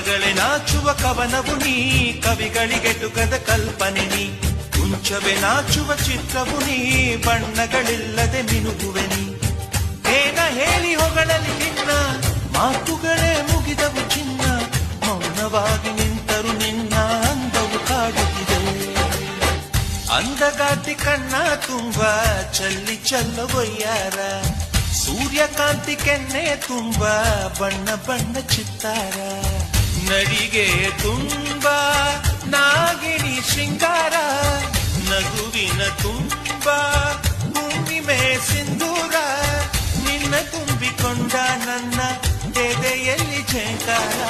ಮನಗಳೇ ನಾಚುವ ಕವನವು ನೀ, ಕವಿಗಳಿಗೆಟುಕದ ಕಲ್ಪನೆ ನೀ. ಕುಂಚವೇ ನಾಚುವ ಚಿತ್ರವು ನೀ, ಬಣ್ಣಗಳಿಲ್ಲದೆ ಮಿನುಗುವೆ ನೀ. ಏನ ಹೇಳಿ ಹೊಗಳಲಿ ನಿನ್ನ, ಮಾತುಗಳೇ ಮುಗಿದವು ಚಿನ್ನ. ಮೌನವಾಗಿ ನಿಂತರು ನಿನ್ನ ಅಂದವು ಕಾಡುತ್ತಿದೆ. ಅಂದಗಾತಿ ಕಣ್ಣ ತುಂಬ ಚಲ್ಲಿ ಚಲ್ಲವೊಯ್ಯಾರ, ಸೂರ್ಯಕಾಂತಿ ಕೆನ್ನೆ ತುಂಬ ಬಣ್ಣ ಬಣ್ಣ ಚಿತ್ತಾರ. ನಡಿಗೆ ತುಂಬ ನಾಗಿಣಿ ಶೃಂಗಾರ, ನಗುವಿನ ತುಂಬ ಹುಣ್ಣಿಮೆ ಸಿಂಧೂರ. ನಿನ್ನ ತುಂಬಿಕೊಂಡ ನನ್ನ ಎದೆಯಲ್ಲಿ ಝೇಂಕಾರ.